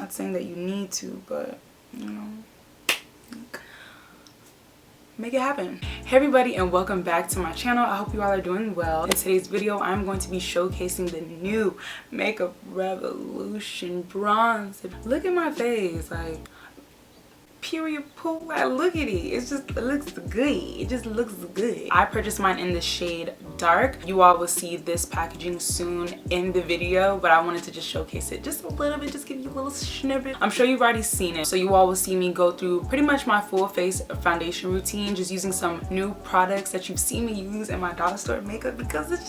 Not saying that you need to, but you know, make it happen. Hey everybody, and welcome back to my channel. I hope you all are doing well. In today's video, I'm going to be showcasing the new Makeup Revolution bronzer. Look at my face, like period pool. Like, look at it. It looks good. It just looks good. I purchased mine in the shade dark. You all will see this packaging soon in the video, but I wanted to just showcase it just a little bit, just give you a little snippet. I'm sure you've already seen it, so you all will see me go through pretty much my full face foundation routine, just using some new products that you've seen me use in my dollar store makeup, because it's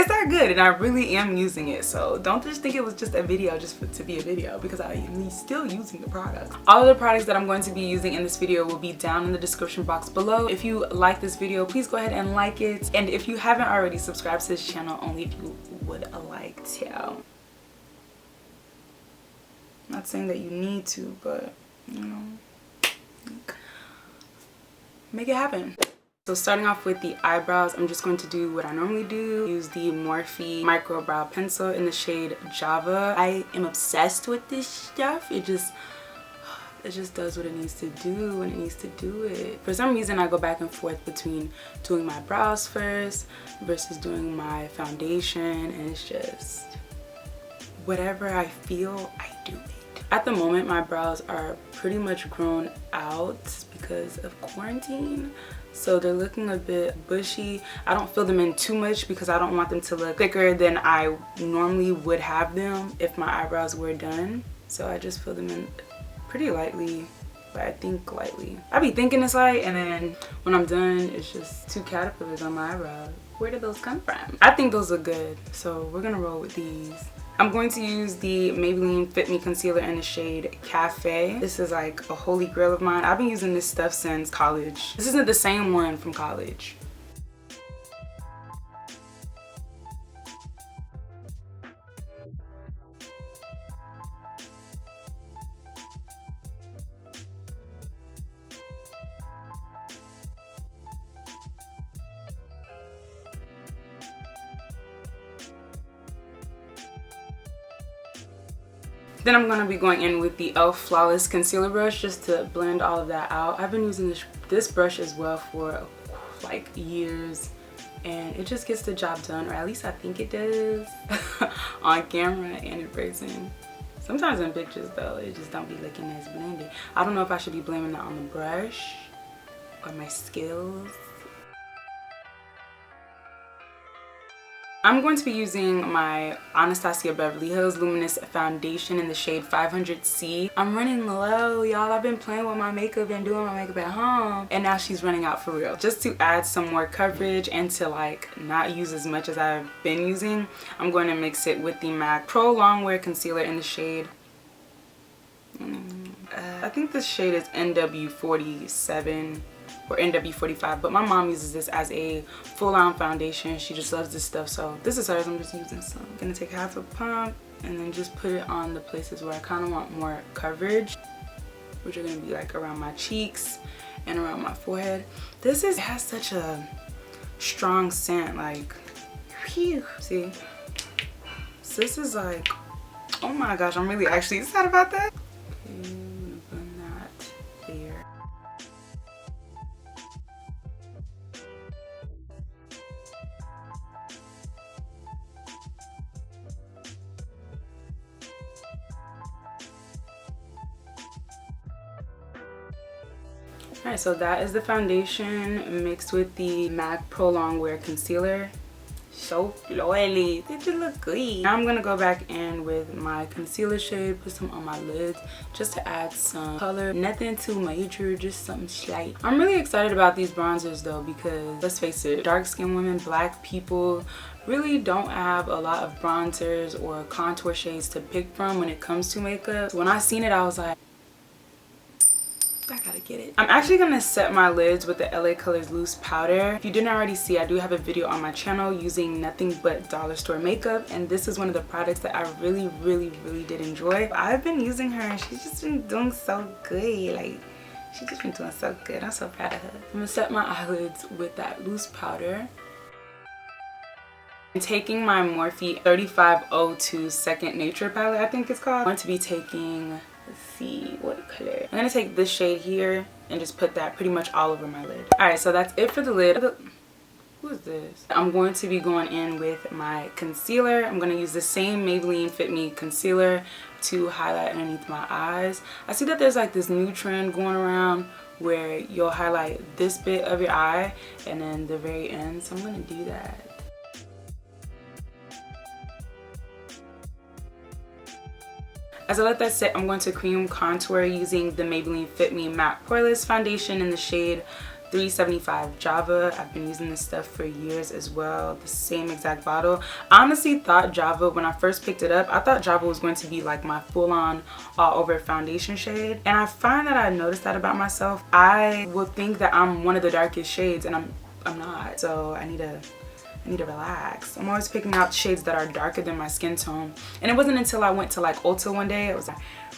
that good and I really am using it. So don't just think it was just a video just to be a video, because I am still using the products. All of the products that I'm going to be using in this video will be down in the description box below. If you like this video, please go ahead and like it, and if you haven't already, subscribe to this channel only if you would like to. Not saying that you need to, but you know, make it happen. So starting off with the eyebrows, I'm just going to do what I normally do. Use the Morphe micro brow pencil in the shade Java. I am obsessed with this stuff. It just does what it needs to do when it needs to do it. For some reason, I go back and forth between doing my brows first versus doing my foundation, and it's just whatever I feel, I do it. At the moment, my brows are pretty much grown out because of quarantine. So they're looking a bit bushy. I don't fill them in too much because I don't want them to look thicker than I normally would have them if my eyebrows were done. So I just fill them in pretty lightly, but I think lightly. I be thinking it's light, and then when I'm done, it's just two caterpillars on my eyebrows. Where did those come from? I think those look good, so we're gonna roll with these. I'm going to use the Maybelline Fit Me Concealer in the shade Cafe. This is like a holy grail of mine. I've been using this stuff since college. This isn't the same one from college. Then I'm going to be going in with the e.l.f. Flawless Concealer Brush just to blend all of that out. I've been using this brush as well for like years, and it just gets the job done, or at least I think it does on camera and in person. Sometimes in pictures though, it just don't be looking as blended. I don't know if I should be blaming that on the brush or my skills. I'm going to be using my Anastasia Beverly Hills Luminous Foundation in the shade 500C. I'm running low, y'all. I've been playing with my makeup and doing my makeup at home, and now she's running out for real. Just to add some more coverage and to like not use as much as I've been using, I'm going to mix it with the MAC Prolongwear Concealer in the shade. I think this shade is NW47. Or NW45, but my mom uses this as a full-on foundation. She just loves this stuff, so this is hers. I'm just using some. I'm gonna take half a pump and then just put it on the places where I kind of want more coverage, which are gonna be like around my cheeks and around my forehead. It has such a strong scent, like, phew. See? So this is like, oh my gosh, I'm really actually excited about that. Alright, so that is the foundation mixed with the MAC Prolongwear Concealer. So flowy. They just look good. Now I'm going to go back in with my concealer shade, put some on my lids just to add some color. Nothing too major, just something slight. I'm really excited about these bronzers though, because let's face it, dark skinned women, black people really don't have a lot of bronzers or contour shades to pick from when it comes to makeup. So when I seen it, I was like, I gotta get it. I'm actually gonna set my lids with the LA Colors Loose Powder. If you didn't already see, I do have a video on my channel using nothing but dollar store makeup, and this is one of the products that I really did enjoy. I've been using her and she's just been doing so good. Like, she's just been doing so good. I'm so proud of her. I'm gonna set my eyelids with that loose powder. I'm taking my Morphe 3502 Second Nature palette, I think it's called. I'm going to be taking, let's see, what color? I'm going to take this shade here and just put that pretty much all over my lid. Alright, so that's it for the lid. Who is this? I'm going to be going in with my concealer. I'm going to use the same Maybelline Fit Me concealer to highlight underneath my eyes. I see that there's like this new trend going around where you'll highlight this bit of your eye and then the very end, so I'm going to do that. As I let that sit, I'm going to cream contour using the Maybelline Fit Me Matte Poreless Foundation in the shade 375 Java. I've been using this stuff for years as well, the same exact bottle. I honestly thought Java, when I first picked it up, I thought Java was going to be like my full-on all over foundation shade, and I find that I noticed that about myself. I will think that I'm one of the darkest shades and I'm not, so I need to relax. I'm always picking out shades that are darker than my skin tone, and it wasn't until I went to like Ulta one day, I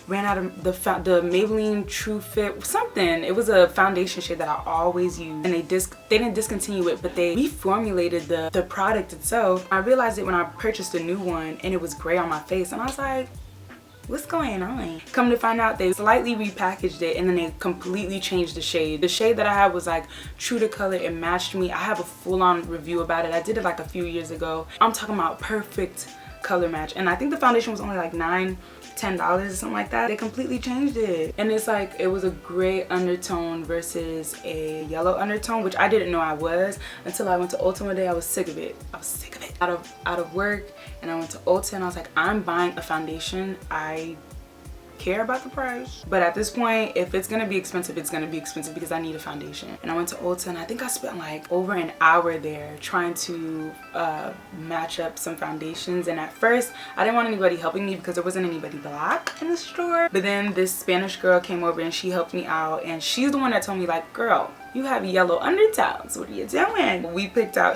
ran out of the Maybelline True Fit something. It was a foundation shade that I always use, and they didn't discontinue it, but they reformulated the product itself. I realized it when I purchased a new one and it was gray on my face, and I was like, what's going on? Come to find out, they slightly repackaged it and then they completely changed the shade. The shade that I had was like true to color. It matched me. I have a full-on review about it. I did it like a few years ago. I'm talking about perfect color match, and I think the foundation was only like $10 or something like that. They completely changed it, and it's like it was a gray undertone versus a yellow undertone, which I didn't know I was until I went to Ulta one day. I was sick of it. Out of work, and I went to Ulta and I was like, I'm buying a foundation. I care about the price, but at this point, if it's gonna be expensive, it's gonna be expensive because I need a foundation. And I went to Ulta and I think I spent like over an hour there trying to match up some foundations, and at first I didn't want anybody helping me because there wasn't anybody black in the store, but then this Spanish girl came over and she helped me out, and she's the one that told me like, girl, you have yellow undertones, what are you doing?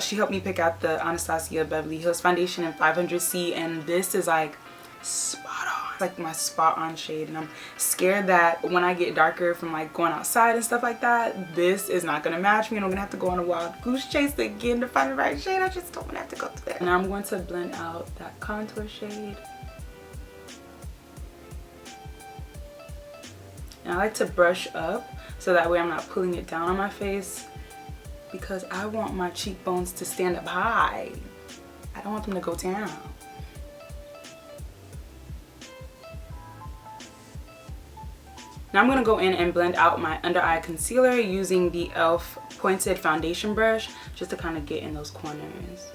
She helped me pick out the Anastasia Beverly Hills foundation in 500C, and this is like spot on. It's like my spot on shade, and I'm scared that when I get darker from like going outside and stuff like that, this is not gonna match me and I'm gonna have to go on a wild goose chase again to find the right shade. I just don't want to have to go through that. Now I'm going to blend out that contour shade. And I like to brush up so that way I'm not pulling it down on my face, because I want my cheekbones to stand up high. I don't want them to go down. Now I'm going to go in and blend out my under eye concealer using the e.l.f. pointed foundation brush just to kind of get in those corners.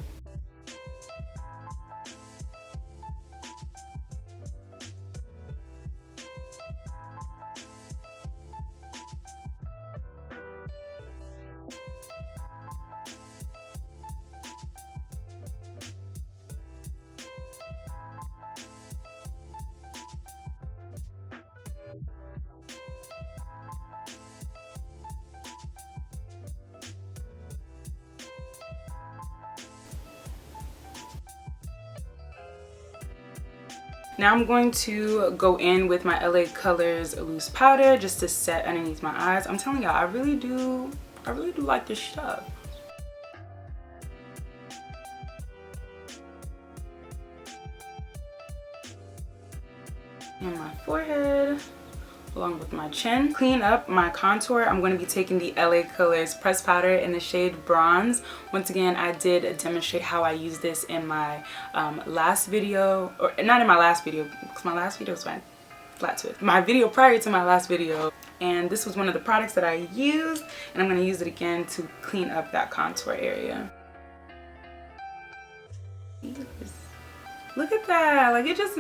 Now I'm going to go in with my LA Colors loose powder just to set underneath my eyes. I'm telling y'all, I really do like this stuff. And my forehead, along with my chin. Clean up my contour. I'm going to be taking the LA Colors pressed powder in the shade Bronze. Once again, I did demonstrate how I use this in my last video, or not in my last video, because my last video was flat twist. My video prior to my last video. And this was one of the products that I used, and I'm going to use it again to clean up that contour area. Look at that, like it just...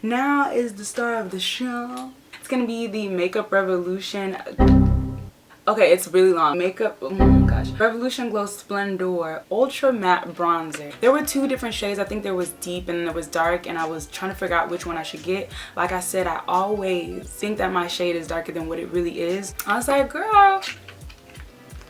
Now is the star of the show. It's gonna be the Makeup Revolution. Okay, it's really long. Makeup, oh my gosh. Revolution Glow Splendor Ultra Matte Bronzer. There were two different shades. I think there was deep and there was dark, and I was trying to figure out which one I should get. Like I said, I always think that my shade is darker than what it really is. I was like, girl,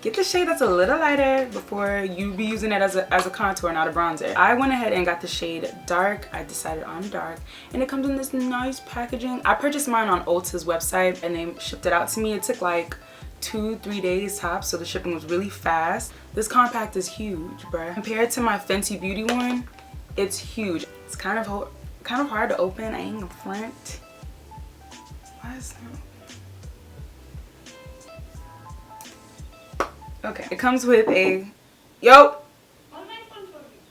get the shade that's a little lighter before you be using it as a contour, not a bronzer. I went ahead and got the shade dark. I decided on dark, and it comes in this nice packaging. I purchased mine on Ulta's website and they shipped it out to me. It took like 2-3 days tops, so the shipping was really fast. This compact is huge, bruh. Compared to my Fenty Beauty one, it's huge. It's kind of hard to open. I ain't gonna front. Why is that? Okay, it comes with a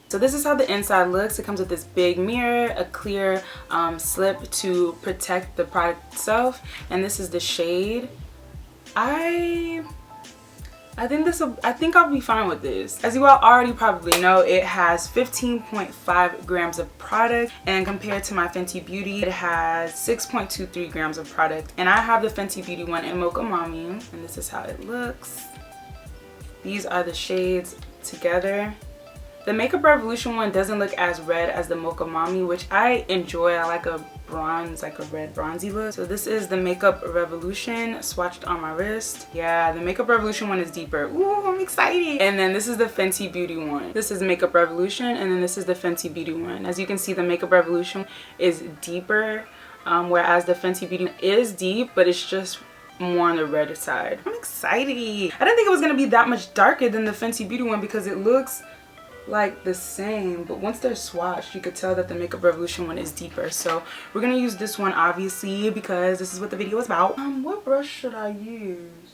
So this is how the inside looks. It comes with this big mirror, a clear slip to protect the product itself, and this is the shade. I think I'll be fine with this. As you all already probably know, it has 15.5 grams of product, and compared to my Fenty Beauty, it has 6.23 grams of product. And I have the Fenty Beauty one in Mocha Mami, and this is how it looks. These are the shades together. The Makeup Revolution one doesn't look as red as the Mocha Mami, which I enjoy. I like a bronze, like a red bronzy look. So this is the Makeup Revolution swatched on my wrist. Yeah, the Makeup Revolution one is deeper. Ooh, I'm excited. And then this is the Fenty Beauty one. This is Makeup Revolution, and then this is the Fenty Beauty one. As you can see, the Makeup Revolution is deeper, whereas the Fenty Beauty is deep, but it's just more on the red side. I'm excited. I didn't think it was gonna be that much darker than the Fenty Beauty one because it looks like the same, but once they're swatched you could tell that the Makeup Revolution one is deeper. So we're gonna use this one obviously because this is what the video is about. What brush should I use?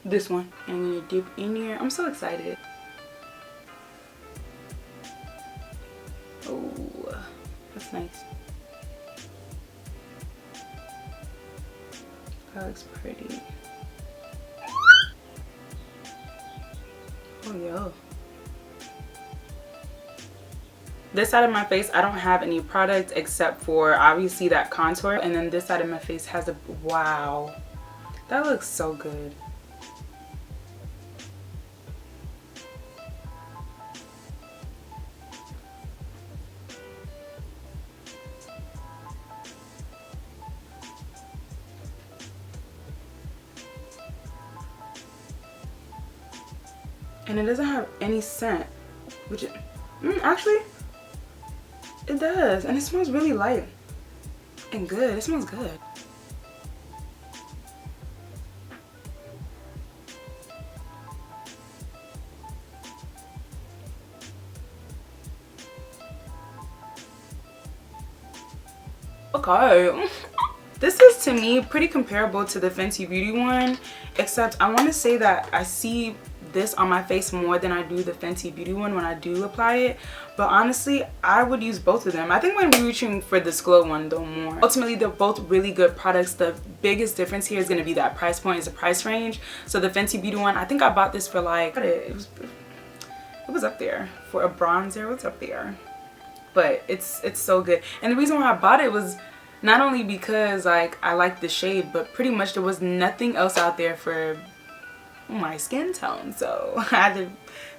This one. And I'm gonna dip in here. I'm so excited. Oh, that's nice. That looks pretty. Oh yo. This side of my face, I don't have any product except for obviously that contour, and then this side of my face has a, wow, that looks so good. And it doesn't have any scent, which actually it does, and it smells really light and good. It smells good. Okay. This is to me pretty comparable to the Fenty Beauty one, except I want to say that I see this on my face more than I do the Fenty Beauty one when I do apply it. But honestly, I would use both of them. I think I'm reaching for this glow one though more. Ultimately, they're both really good products. The biggest difference here is going to be that price point, is the price range. So the Fenty Beauty one, I think I bought this for like, it was up there for a bronzer. It was up there, but it's so good. And the reason why I bought it was not only because like I like the shade, but pretty much there was nothing else out there for my skin tone, so I had to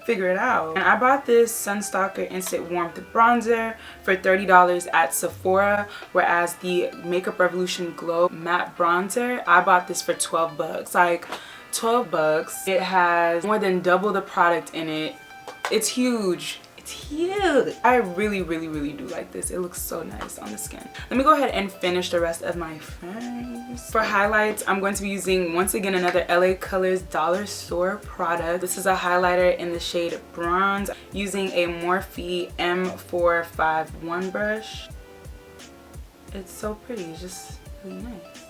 figure it out. And I bought this Sunstalk'r Instant Warmth Bronzer for $30 at Sephora, whereas the Makeup Revolution Glow Matte Bronzer, I bought this for 12 bucks. Like 12 bucks. It has more than double the product in it. It's huge. It's huge. I really do like this. It looks so nice on the skin. Let me go ahead and finish the rest of my face. For highlights, I'm going to be using once again another LA Colors dollar store product. This is a highlighter in the shade Bronze, using a Morphe M451 brush. It's so pretty. It's just really nice.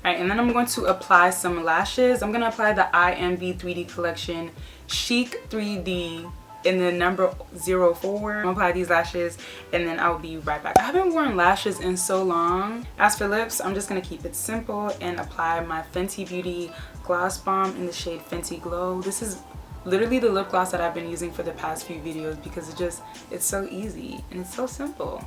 Alright, and then I'm going to apply some lashes. I'm going to apply the iEnvy 3D Collection Chic 3D in the number 04. I'm gonna apply these lashes and then I'll be right back. I haven't worn lashes in so long. As for lips, I'm just gonna keep it simple and apply my Fenty Beauty Gloss Bomb in the shade Fenty Glow. This is literally the lip gloss that I've been using for the past few videos because it's so easy and it's so simple.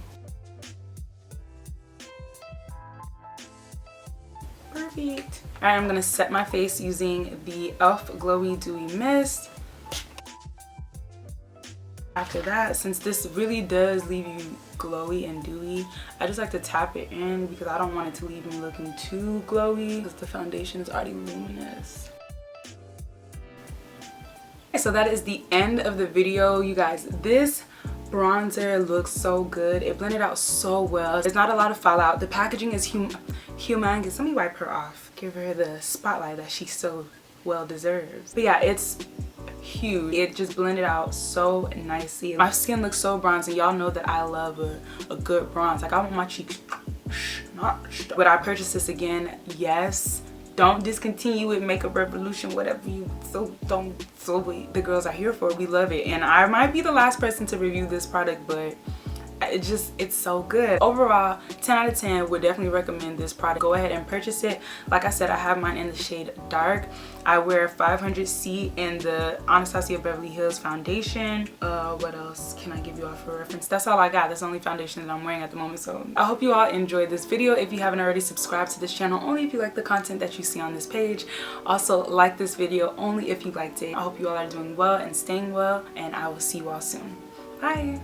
Perfect. Alright, I'm gonna set my face using the e.l.f. Glowy Dewy Mist. After that, since this really does leave you glowy and dewy, I just like to tap it in because I don't want it to leave me looking too glowy because the foundation is already luminous. So that is the end of the video, you guys. This bronzer looks so good. It blended out so well. There's not a lot of fallout. The packaging is humongous. Let me wipe her off. Give her the spotlight that she so well deserves. But yeah, it's huge. It just blended out so nicely. My skin looks so bronzy. Y'all know that I love a good bronze. Like I want my cheeks snatched. Would I purchase this again? Yes. Don't discontinue with Makeup Revolution, whatever you the girls are here for. We love it. And I might be the last person to review this product, but it's so good. Overall, 10 out of 10. Would definitely recommend this product. Go ahead and purchase it. Like I said, I have mine in the shade dark. I wear 500C in the Anastasia Beverly Hills foundation. What else can I give you all for reference? That's all I got. That's the only foundation that I'm wearing at the moment. So I hope you all enjoyed this video. If you haven't already, subscribed to this channel only if you like the content that you see on this page. Also like this video only if you liked it. I hope you all are doing well and staying well, and I will see you all soon. Bye.